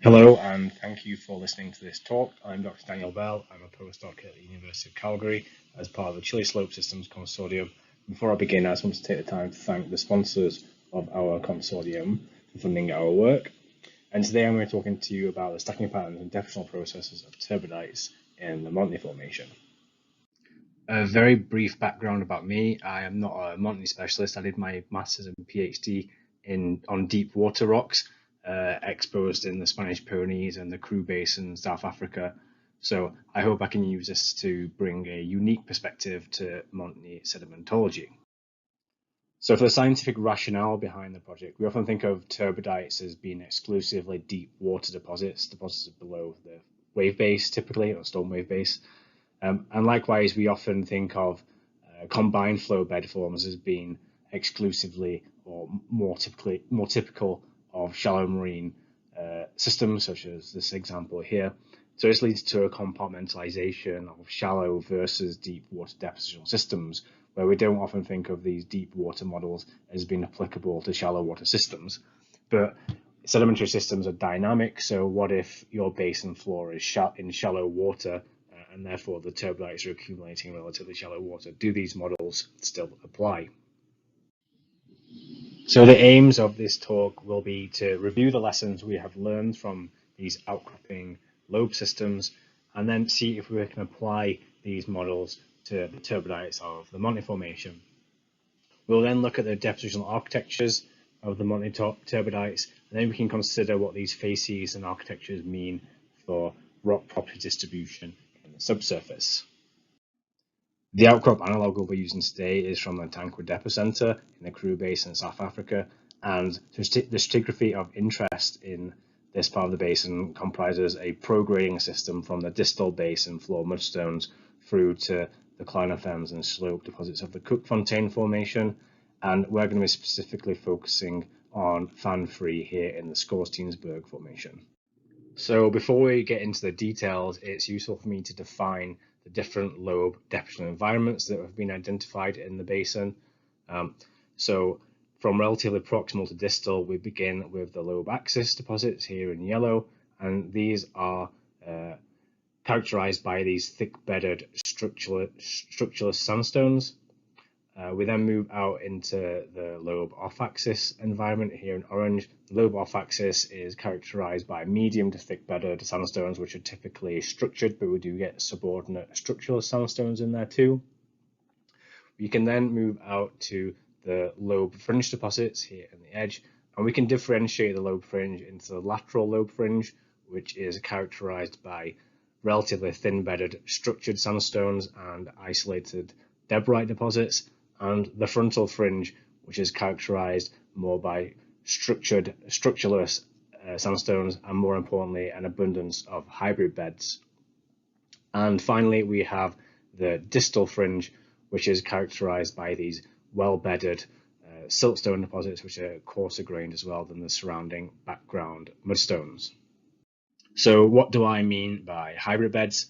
Hello, and thank you for listening to this talk. I'm Dr. Daniel Bell. I'm a postdoc at the University of Calgary as part of the Chile Slope Systems Consortium. Before I begin, I just want to take the time to thank the sponsors of our consortium for funding our work. And today I'm going to be talking to you about the stacking patterns and depositional processes of turbidites in the Montney Formation. A very brief background about me. I am not a Montney specialist. I did my master's and PhD on deep water rocks exposed in the Spanish Pyrenees and the Kru Basin in South Africa. So I hope I can use this to bring a unique perspective to Montney sedimentology. So for the scientific rationale behind the project, we often think of turbidites as being exclusively deep water deposits below the wave base typically, or storm wave base. And likewise, we often think of combined flow bed forms as being exclusively or more typical of shallow marine systems, such as this example here. So this leads to a compartmentalization of shallow versus deep water depositional systems, where we don't often think of these deep water models as being applicable to shallow water systems. But sedimentary systems are dynamic, so what if your basin floor is in shallow water and therefore the turbidites are accumulating in relatively shallow water? Do these models still apply? So the aims of this talk will be to review the lessons we have learned from these outcropping lobe systems, and then see if we can apply these models to the turbidites of the Montney Formation. We'll then look at the depositional architectures of the Montney turbidites, and then we can consider what these facies and architectures mean for rock property distribution in the subsurface. The outcrop analog we'll be using today is from the Tankwa Depot Centre in the Kru Basin in South Africa, and the stratigraphy of interest in this part of the basin comprises a prograding system from the distal basin floor mudstones through to the clinophems and slope deposits of the Cookfontein Formation, and we're going to be specifically focusing on fan-free here in the Skorsteinsberg Formation. So before we get into the details, it's useful for me to define the different lobe depositional environments that have been identified in the basin. So from relatively proximal to distal, we begin with the lobe axis deposits here in yellow, and these are characterized by these thick-bedded structureless sandstones. We then move out into the lobe off-axis environment here in orange. The lobe off-axis is characterized by medium to thick-bedded sandstones, which are typically structured, but we do get subordinate structural sandstones in there too. We can then move out to the lobe fringe deposits here in the edge, and we can differentiate the lobe fringe into the lateral lobe fringe, which is characterized by relatively thin-bedded structured sandstones and isolated deborite deposits, and the frontal fringe, which is characterized more by structureless sandstones, and more importantly, an abundance of hybrid beds. And finally, we have the distal fringe, which is characterized by these well-bedded siltstone deposits, which are coarser grained as well than the surrounding background mudstones. So what do I mean by hybrid beds?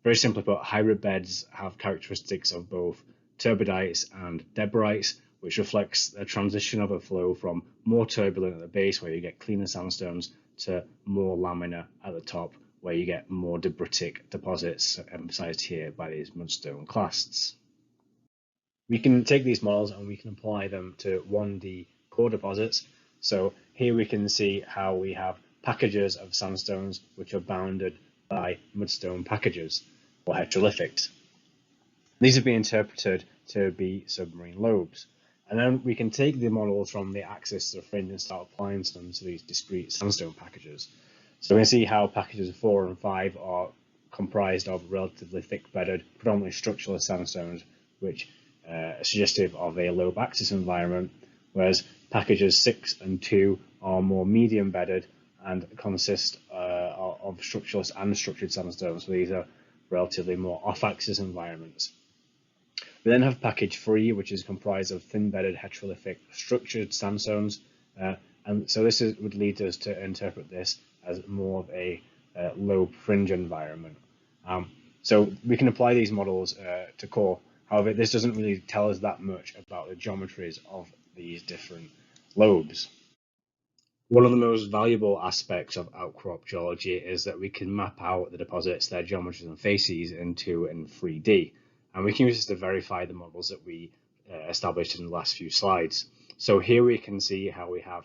Very simply put, hybrid beds have characteristics of both turbidites and deborites, which reflects the transition of a flow from more turbulent at the base, where you get cleaner sandstones, to more laminar at the top, where you get more debritic deposits, emphasized here by these mudstone clasts. We can take these models and we can apply them to 1D core deposits. So here we can see how we have packages of sandstones which are bounded by mudstone packages, or heterolithics. These have been interpreted to be submarine lobes. And then we can take the models from the axis to the fringe and start applying them to these discrete sandstone packages. So we can see how packages 4 and 5 are comprised of relatively thick-bedded, predominantly structural sandstones, which are suggestive of a lobe axis environment, whereas packages 6 and 2 are more medium-bedded and consist of structureless and structured sandstones. So these are relatively more off-axis environments. We then have package 3, which is comprised of thin-bedded heterolithic structured sandstones, and so this would lead us to interpret this as more of a lobe fringe environment. So we can apply these models to core. However, this doesn't really tell us that much about the geometries of these different lobes. One of the most valuable aspects of outcrop geology is that we can map out the deposits, their geometries and facies in 2 and 3D. And we can use this to verify the models that we established in the last few slides. So here we can see how we have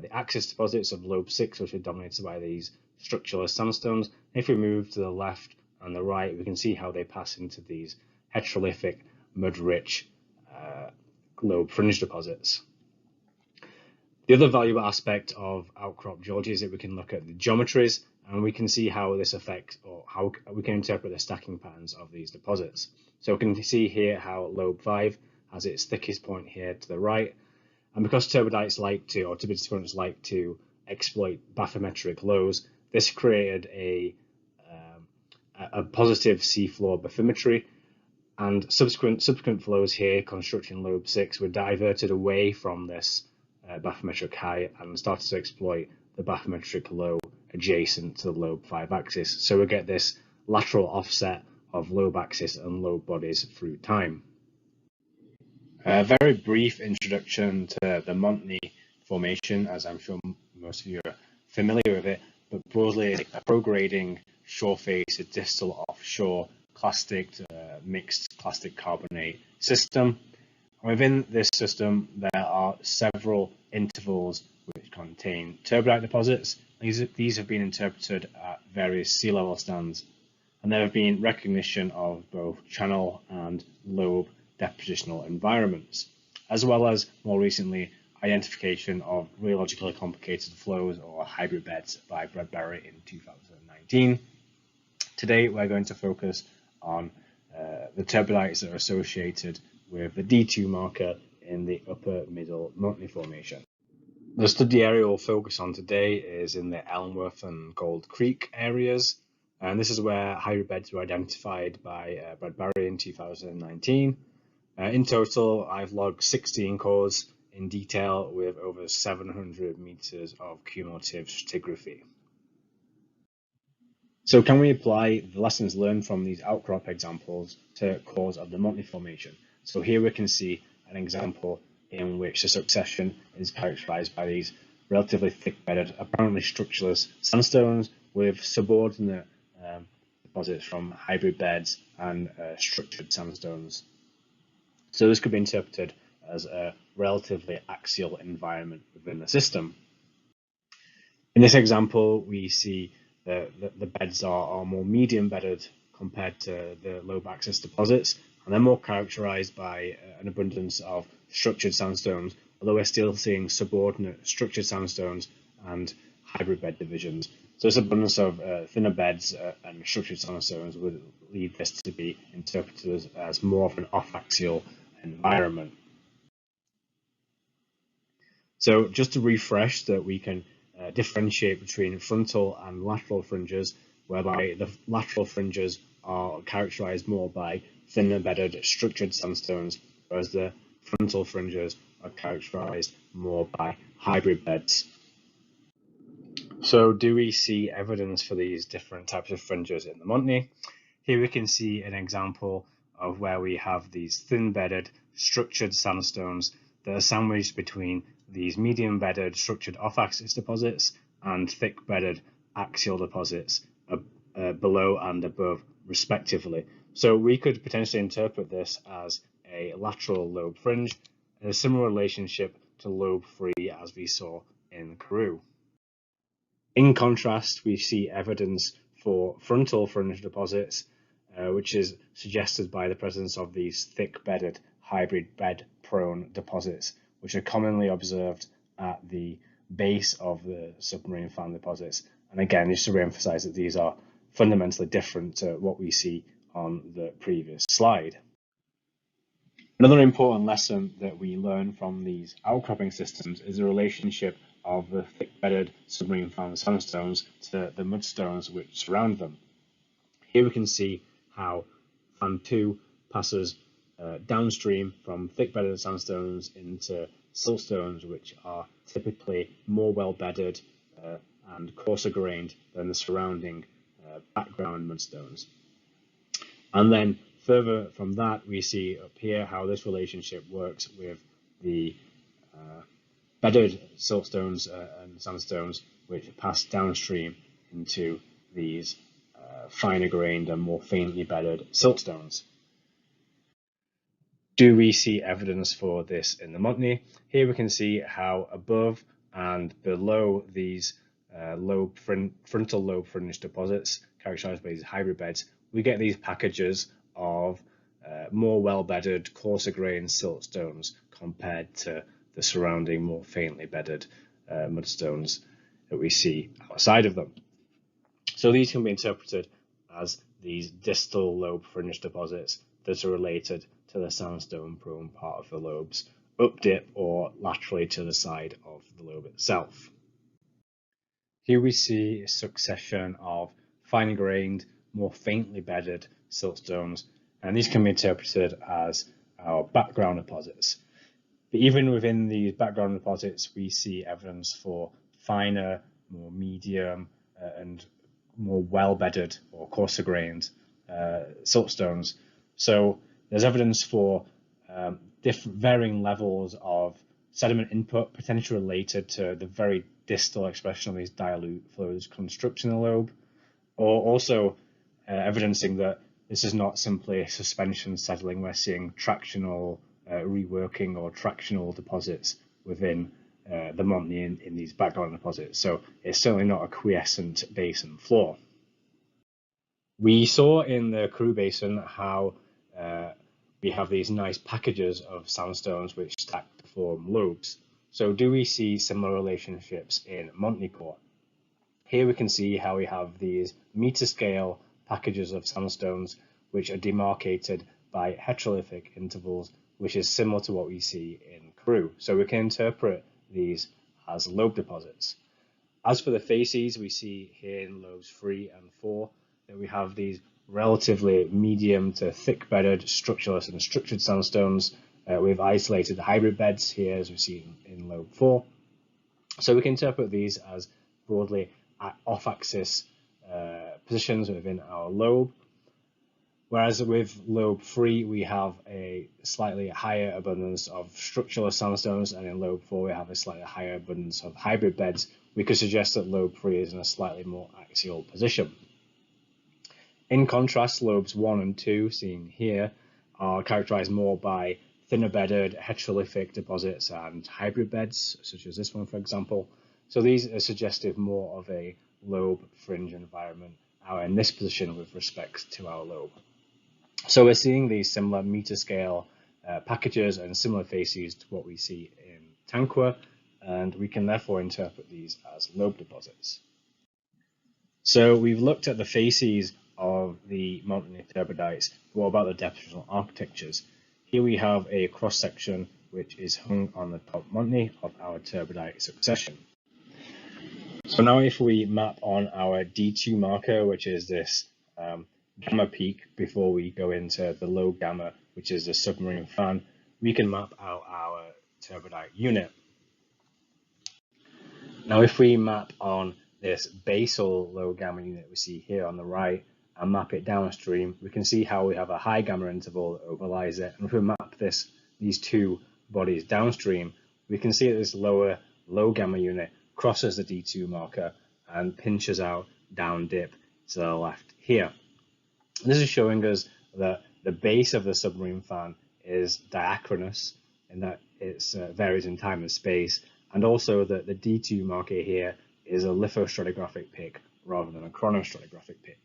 the axis deposits of lobe 6, which are dominated by these structureless sandstones. If we move to the left and the right, we can see how they pass into these heterolithic, mud-rich lobe fringe deposits. The other valuable aspect of outcrop geology is that we can look at the geometries and we can see how this affects, or how we can interpret the stacking patterns of these deposits. So we can see here how lobe 5 has its thickest point here to the right, and because turbidites like to, or turbidity like to exploit bathymetric lows, this created a positive seafloor bathymetry, and subsequent flows here constructing lobe 6 were diverted away from this bathymetric high and started to exploit the bathymetric low adjacent to the lobe 5 axis. So we get this lateral offset of lobe axis and lobe bodies through time. A very brief introduction to the Montney Formation, as I'm sure most of you are familiar with it, but broadly a prograding shore face, a distal offshore clastic mixed clastic carbonate system. Within this system, there are several intervals which contain turbidite deposits. These have been interpreted at various sea level stands, and there have been recognition of both channel and lobe depositional environments, as well as more recently identification of rheologically complicated flows or hybrid beds by Bradbury in 2019. Today, we're going to focus on the turbidites that are associated with the D2 marker in the upper Middle Montney Formation. The study area we'll focus on today is in the Elmworth and Gold Creek areas, and this is where hybrid beds were identified by Bradbury in 2019. In total, I've logged 16 cores in detail with over 700 meters of cumulative stratigraphy. So can we apply the lessons learned from these outcrop examples to cores of the Montney Formation? So here we can see an example in which the succession is characterized by these relatively thick-bedded, apparently structureless sandstones with subordinate deposits from hybrid beds and structured sandstones. So this could be interpreted as a relatively axial environment within the system. In this example, we see the beds are more medium bedded compared to the lobe axis deposits, and they're more characterized by an abundance of structured sandstones, although we're still seeing subordinate structured sandstones and hybrid bed divisions. So this abundance of thinner beds and structured sandstones would lead this to be interpreted as more of an off-axial environment. So just to refresh that we can differentiate between frontal and lateral fringes, whereby the lateral fringes are characterized more by thinner bedded structured sandstones, whereas the frontal fringes are characterized more by hybrid beds. So do we see evidence for these different types of fringes in the Montney? Here we can see an example of where we have these thin bedded structured sandstones that are sandwiched between these medium bedded structured off-axis deposits and thick bedded axial deposits below and above respectively. So we could potentially interpret this as a lateral lobe fringe, in a similar relationship to lobe 3 as we saw in Karoo. In contrast, we see evidence for frontal fringe deposits, which is suggested by the presence of these thick-bedded hybrid bed-prone deposits, which are commonly observed at the base of the submarine fan deposits. And again, just to re-emphasize that these are fundamentally different to what we see on the previous slide. Another important lesson that we learn from these outcropping systems is the relationship of the thick-bedded submarine fan sandstones to the mudstones which surround them. Here we can see how fan 2 passes downstream from thick-bedded sandstones into siltstones, which are typically more well-bedded and coarser grained than the surrounding background mudstones. And then further from that, we see up here how this relationship works with the bedded siltstones and sandstones which pass downstream into these finer grained and more faintly bedded siltstones. Do we see evidence for this in the Montney? Here we can see how above and below these frontal lobe fringe deposits characterized by these hybrid beds, we get these packages of more well-bedded, coarser grained siltstones compared to the surrounding more faintly bedded mudstones that we see outside of them. So these can be interpreted as these distal lobe fringe deposits that are related to the sandstone prone part of the lobes, up dip or laterally to the side of the lobe itself. Here we see a succession of fine grained, more faintly bedded siltstones, and these can be interpreted as our background deposits. But even within these background deposits, we see evidence for finer, more medium, and more well-bedded or coarser grained siltstones. So there's evidence for different varying levels of sediment input, potentially related to the very distal expression of these dilute fluids constructing the lobe, or also evidencing that this is not simply a suspension settling. We're seeing tractional reworking or tractional deposits within the Montney in these background deposits. So it's certainly not a quiescent basin floor. We saw in the Karoo Basin how we have these nice packages of sandstones which stack to form lobes. So do we see similar relationships in Montney core? Here we can see how we have these meter scale packages of sandstones which are demarcated by heterolithic intervals, which is similar to what we see in Karoo. So we can interpret these as lobe deposits. As for the facies, we see here in lobes 3 and 4 that we have these relatively medium to thick bedded structureless and structured sandstones with isolated hybrid beds here, as we see in lobe 4. So we can interpret these as broadly off-axis positions within our lobe, whereas with lobe 3 we have a slightly higher abundance of structureless sandstones, and in lobe 4 we have a slightly higher abundance of hybrid beds. We could suggest that lobe 3 is in a slightly more axial position. In contrast, lobes 1 and 2, seen here, are characterized more by thinner bedded heterolithic deposits and hybrid beds, such as this one, for example. So these are suggestive more of a lobe fringe environment in this position with respect to our lobe. So we're seeing these similar meter scale packages and similar facies to what we see in Tanqua, and we can therefore interpret these as lobe deposits. So we've looked at the facies of the Montney turbidites. What about the depositional architectures? Here we have a cross section which is hung on the top Montney of our turbidite succession. So now if we map on our D2 marker, which is this gamma peak before we go into the low gamma, which is the submarine fan, we can map out our turbidite unit. Now if we map on this basal low gamma unit we see here on the right and map it downstream, we can see how we have a high gamma interval that overlies it. And if we map these two bodies downstream, we can see that this lower low gamma unit crosses the D2 marker and pinches out down dip to the left here. And this is showing us that the base of the submarine fan is diachronous in that it varies in time and space, and also that the D2 marker here is a lithostratigraphic pick rather than a chronostratigraphic pick.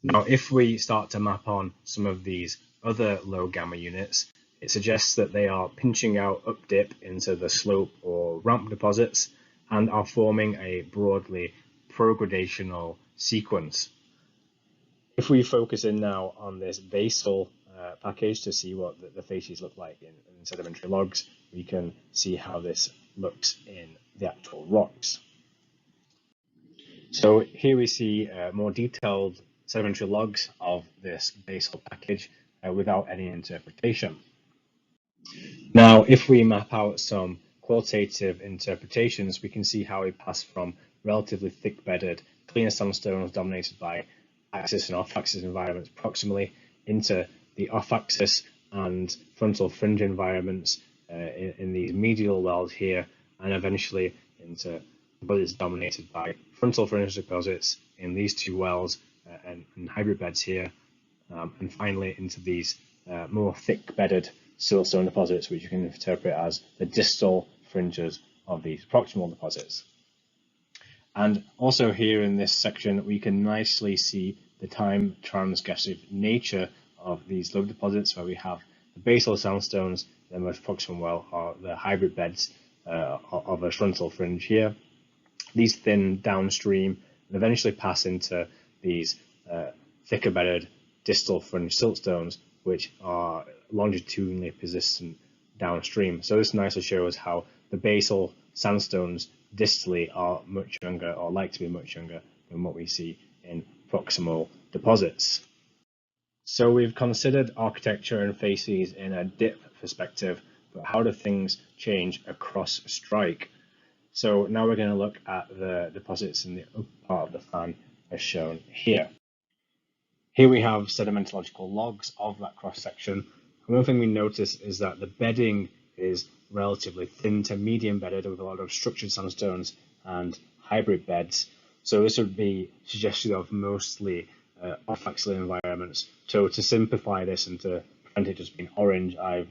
Now, if we start to map on some of these other low gamma units, it suggests that they are pinching out up dip into the slope or ramp deposits and are forming a broadly progradational sequence. If we focus in now on this basal package to see what the facies look like in sedimentary logs, we can see how this looks in the actual rocks. So here we see more detailed sedimentary logs of this basal package without any interpretation. Now, if we map out some qualitative interpretations, we can see how we pass from relatively thick-bedded, cleaner sandstones dominated by axis and off-axis environments proximally into the off-axis and frontal fringe environments in these medial wells here, and eventually into deposits dominated by frontal fringe deposits in these two wells and hybrid beds here, and finally into these more thick-bedded siltstone deposits, which you can interpret as the distal fringes of these proximal deposits. And also here in this section, we can nicely see the time transgressive nature of these lobe deposits, where we have the basal sandstones, the most proximal well are the hybrid beds of a frontal fringe here. These thin downstream and eventually pass into these thicker bedded distal fringe siltstones, which are longitudinally persistent downstream. So this nicely shows how the basal sandstones distally are much younger, or like to be much younger, than what we see in proximal deposits. So we've considered architecture and facies in a dip perspective, but how do things change across strike? So now we're going to look at the deposits in the upper part of the fan as shown here. Here we have sedimentological logs of that cross section. And one thing we notice is that the bedding is relatively thin to medium bedded with a lot of structured sandstones and hybrid beds. So this would be suggestive of mostly off-axillary environments. So to simplify this and to prevent it just being orange, I've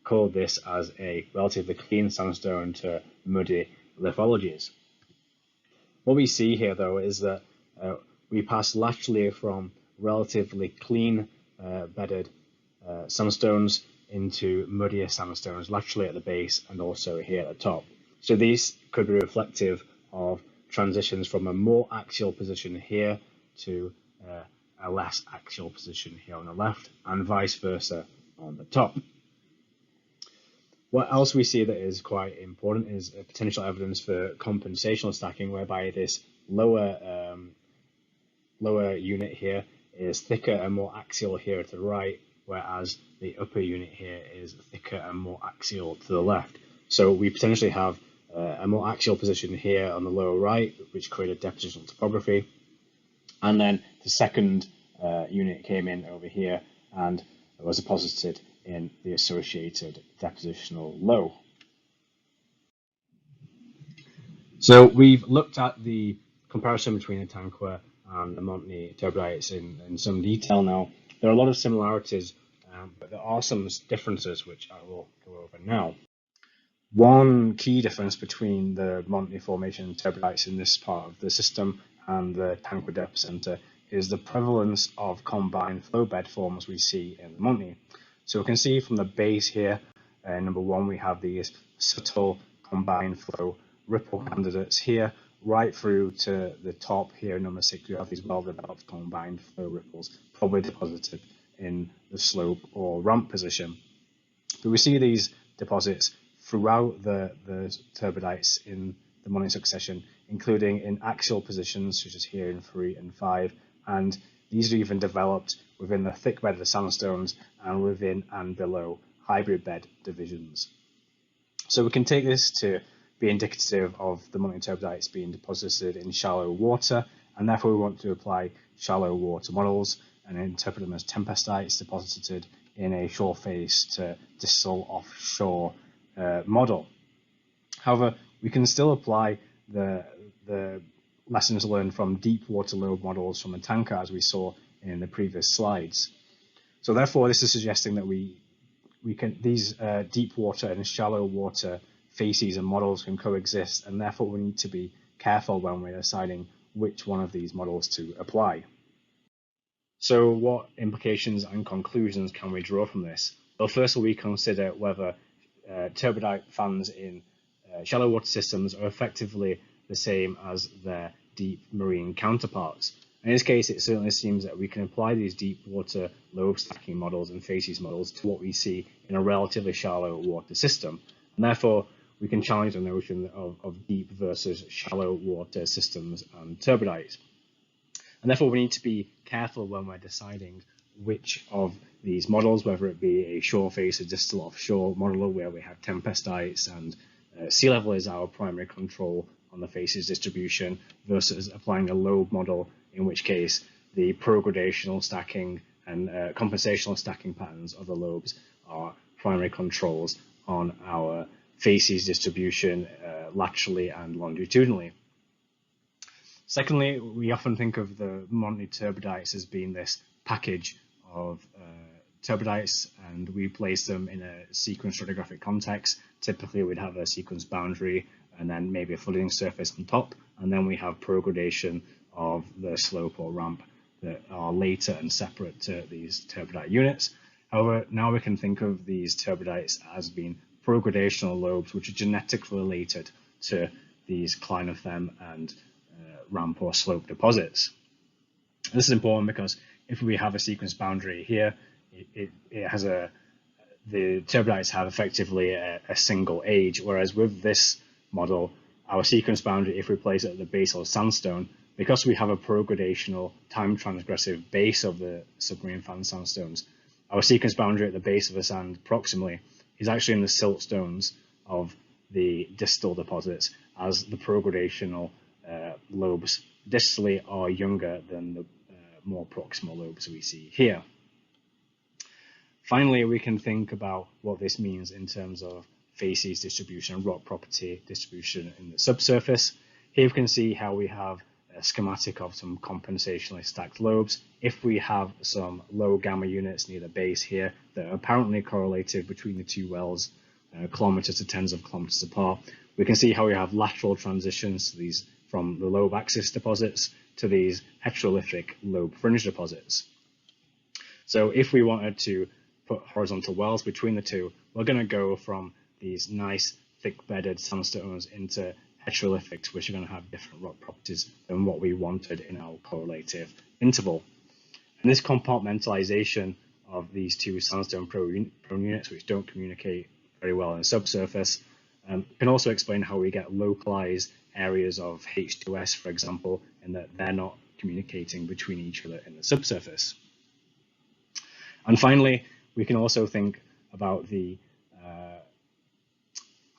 called this as a relatively clean sandstone to muddy lithologies. What we see here though is that we pass laterally from relatively clean bedded sandstones into muddier sandstones laterally at the base and also here at the top. So these could be reflective of transitions from a more axial position here to a less axial position here on the left, and vice versa on the top. What else we see that is quite important is potential evidence for compensational stacking, whereby this lower unit here is thicker and more axial here to the right, whereas the upper unit here is thicker and more axial to the left. So we potentially have a more axial position here on the lower right, which created depositional topography. And then the second unit came in over here and was deposited in the associated depositional low. So we've looked at the comparison between the Tanqua and the Montney turbidites in some detail now. There are a lot of similarities, but there are some differences which I will go over now. One key difference between the Montney Formation and turbidites in this part of the system and the Tanqua depth center is the prevalence of combined flow bed forms we see in the Montney. So we can see from the base here, number one, we have these subtle combined flow ripple candidates here, right through to the top here, number 6, we have these well-developed combined flow ripples, probably deposited in the slope or ramp position. But we see these deposits throughout the turbidites in the Montney succession, including in axial positions, such as here in 3 and 5, and these are even developed within the thick bed of the sandstones and within and below hybrid bed divisions. So we can take this to be indicative of the Montney turbidites being deposited in shallow water, and therefore we want to apply shallow water models and interpret them as tempestites deposited in a shore face to distal offshore model. However, we can still apply the lessons learned from deep water lobe models from the Tanqua, as we saw in the previous slides. So therefore, this is suggesting that these deep water and shallow water facies and models can coexist, and therefore we need to be careful when we're deciding which one of these models to apply. So what implications and conclusions can we draw from this? Well, first we consider whether turbidite fans in shallow water systems are effectively the same as their deep marine counterparts. In this case, it certainly seems that we can apply these deep water lobe stacking models and facies models to what we see in a relatively shallow water system, and therefore we can challenge the notion of deep versus shallow water systems and turbidites. And therefore we need to be careful when we're deciding which of these models, whether it be a shore face, a distal offshore model where we have tempestites and sea level is our primary control on the facies distribution, versus applying a lobe model, in which case the progradational stacking and compensational stacking patterns of the lobes are primary controls on our facies distribution laterally and longitudinally. Secondly, we often think of the Montney turbidites as being this package of turbidites, and we place them in a sequence stratigraphic context. Typically, we'd have a sequence boundary and then maybe a flooding surface on top, and then we have progradation of the slope or ramp that are later and separate to these turbidite units. However, now we can think of these turbidites as being progradational lobes, which are genetically related to these clinotheme and ramp or slope deposits. This is important because if we have a sequence boundary here, it has the turbidites have effectively a single age, whereas with this model, our sequence boundary, if we place it at the basal sandstone, because we have a progradational time transgressive base of the submarine fan sandstones, our sequence boundary at the base of the sand proximally is actually in the siltstones of the distal deposits, as the progradational lobes distally are younger than the more proximal lobes we see here. Finally, we can think about what this means in terms of facies distribution and rock property distribution in the subsurface. Here we can see how we have a schematic of some compensationally stacked lobes. If we have some low gamma units near the base here that are apparently correlated between the two wells, kilometers to tens of kilometers apart, we can see how we have lateral transitions to these from the lobe axis deposits to these heterolithic lobe fringe deposits. So if we wanted to put horizontal wells between the two, we're going to go from these nice thick bedded sandstones into heterolithics, which are going to have different rock properties than what we wanted in our correlative interval. And this compartmentalization of these two sandstone prone units, which don't communicate very well in the subsurface, can also explain how we get localized areas of H2S, for example, in that they're not communicating between each other in the subsurface. And finally, we can also think about the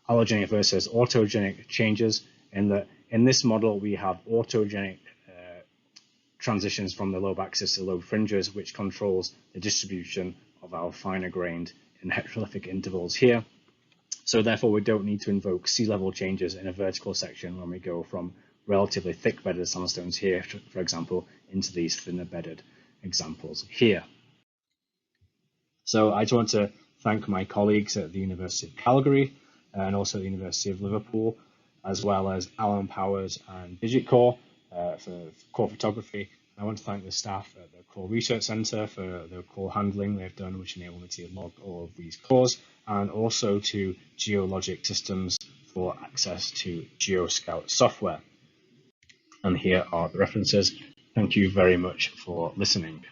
allogenic versus autogenic changes, in that in this model we have autogenic transitions from the lobe axis to lobe fringes, which controls the distribution of our finer grained and heterolithic intervals here. So therefore we don't need to invoke sea level changes in a vertical section when we go from relatively thick bedded sandstones here, for example, into these thinner bedded examples here. So I just want to thank my colleagues at the University of Calgary and also the University of Liverpool, as well as Alan Powers and Digitcore for core photography. I want to thank the staff at the Core Research Centre for the core handling they've done, which enabled me to log all of these cores, and also to Geologic Systems for access to GeoScout software. And here are the references. Thank you very much for listening.